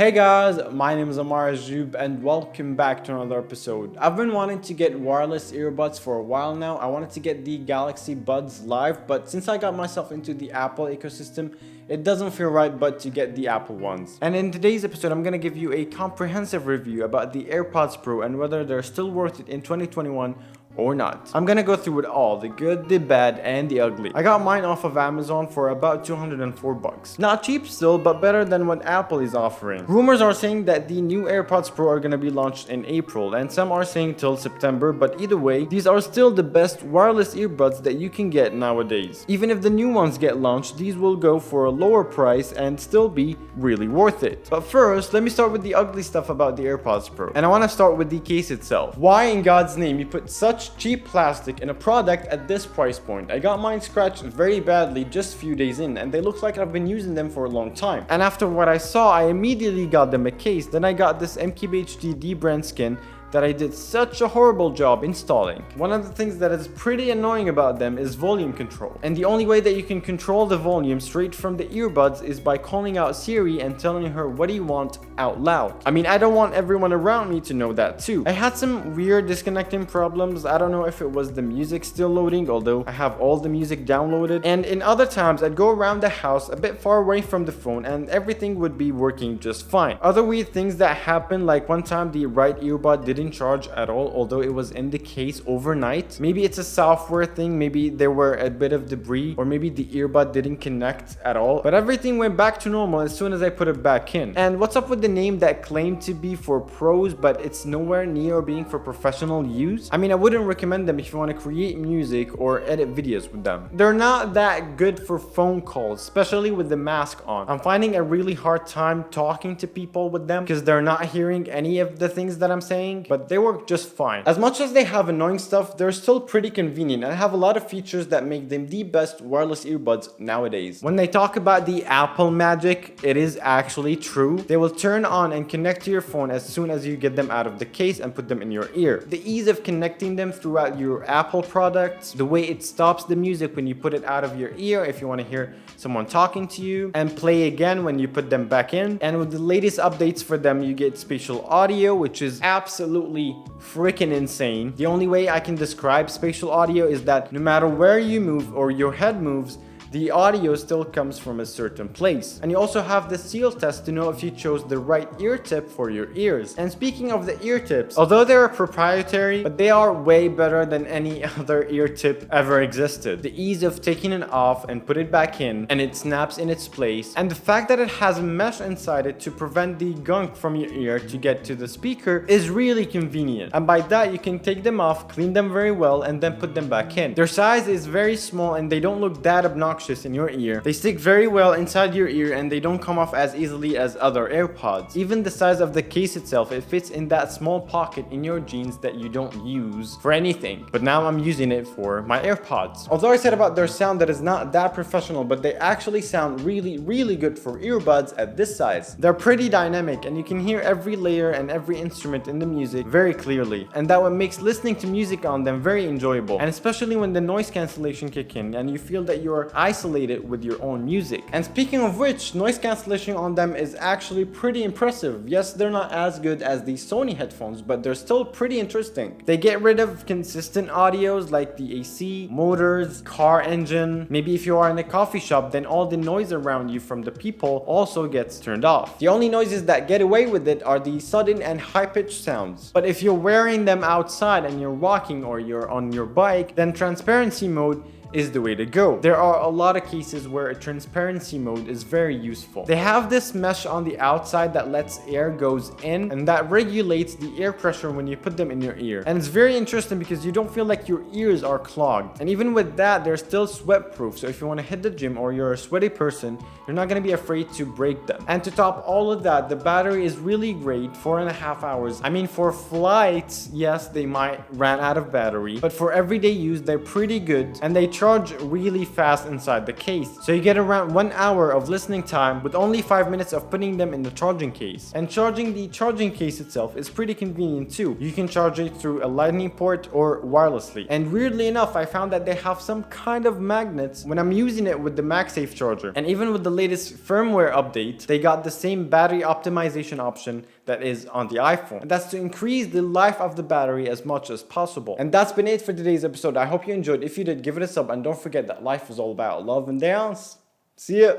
Hey guys, my name is Ammar Ajjoub and welcome back to another episode. I've been wanting to get wireless earbuds for a while now. I wanted to get the Galaxy Buds Live, but since I got myself into the Apple ecosystem, it doesn't feel right but to get the Apple ones. And in today's episode, I'm going to give you a comprehensive review about the AirPods Pro and whether they're still worth it in 2021 or not. I'm gonna go through it all, the good, the bad, and the ugly. I got mine off of Amazon for about 204 bucks. Not cheap still, but better than what Apple is offering. Rumors are saying that the new AirPods Pro are gonna be launched in April, and some are saying till September, but either way, these are still the best wireless earbuds that you can get nowadays. Even if the new ones get launched, these will go for a lower price and still be really worth it. But first, let me start with the ugly stuff about the AirPods Pro. And I wanna start with the case itself. Why in God's name you put such cheap plastic in a product at this price point? I got mine scratched very badly just a few days in, and they look like I've been using them for a long time. And after what I saw, I immediately got them a case. Then I got this MKBHD brand skin that I did such a horrible job installing. One of the things that is pretty annoying about them is volume control. And the only way that you can control the volume straight from the earbuds is by calling out Siri and telling her what do you want out loud. I mean, I don't want everyone around me to know that too. I had some weird disconnecting problems. I don't know if it was the music still loading, although I have all the music downloaded. And in other times, I'd go around the house a bit far away from the phone and everything would be working just fine. Other weird things that happened, like one time the right earbud didn't charge at all, although it was in the case overnight. Maybe it's a software thing, maybe there were a bit of debris, or maybe the earbud didn't connect at all, but everything went back to normal as soon as I put it back in. And what's up with the name that claimed to be for pros but it's nowhere near being for professional use? I mean, I wouldn't recommend them if you want to create music or edit videos with them. They're not that good for phone calls, especially with the mask on. I'm finding a really hard time talking to people with them because they're not hearing any of the things that I'm saying, but they work just fine. As much as they have annoying stuff, they're still pretty convenient and have a lot of features that make them the best wireless earbuds nowadays. When they talk about the Apple magic, it is actually true. They will turn on and connect to your phone as soon as you get them out of the case and put them in your ear. The ease of connecting them throughout your Apple products, the way it stops the music when you put it out of your ear if you want to hear someone talking to you, and play again when you put them back in. And with the latest updates for them, you get spatial audio, which is absolutely freaking insane. The only way I can describe spatial audio is that no matter where you move or your head moves, the audio still comes from a certain place. And you also have the seal test to know if you chose the right ear tip for your ears. And speaking of the ear tips, although they're proprietary, but they are way better than any other ear tip ever existed. The ease of taking it off and put it back in, and it snaps in its place. And the fact that it has a mesh inside it to prevent the gunk from your ear to get to the speaker is really convenient. And by that, you can take them off, clean them very well, and then put them back in. Their size is very small and they don't look that obnoxious in your ear. They stick very well inside your ear and they don't come off as easily as other AirPods. Even the size of the case itself, it fits in that small pocket in your jeans that you don't use for anything. But now I'm using it for my AirPods. Although I said about their sound that is not that professional, but they actually sound really good for earbuds at this size. They're pretty dynamic and you can hear every layer and every instrument in the music very clearly. And that what makes listening to music on them very enjoyable. And especially when the noise cancellation kick in and you feel that you're isolated with your own music. And speaking of which, noise cancellation on them is actually pretty impressive. Yes, they're not as good as the Sony headphones, but they're still pretty interesting. They get rid of consistent audios like the AC, motors, car engine. Maybe if you are in a coffee shop, then all the noise around you from the people also gets turned off. The only noises that get away with it are the sudden and high-pitched sounds. But if you're wearing them outside and you're walking or you're on your bike, then transparency mode is the way to go. There are a lot of cases where a transparency mode is very useful. They have this mesh on the outside that lets air goes in and that regulates the air pressure when you put them in your ear. And it's very interesting because you don't feel like your ears are clogged. And even with that, they're still sweat proof. So if you want to hit the gym or you're a sweaty person, you're not going to be afraid to break them. And to top all of that, the battery is really great, 4.5 hours. I mean, for flights, yes, they might run out of battery, but for everyday use, they're pretty good and they charge really fast inside the case. So you get around 1 hour of listening time with only 5 minutes of putting them in the charging case. And charging the charging case itself is pretty convenient too. You can charge it through a lightning port or wirelessly. And weirdly enough, I found that they have some kind of magnets when I'm using it with the MagSafe charger. And even with the latest firmware update, they got the same battery optimization option that is on the iPhone. And that's to increase the life of the battery as much as possible. And that's been it for today's episode. I hope you enjoyed. If you did, give it a sub, and don't forget that life is all about love and dance. See ya!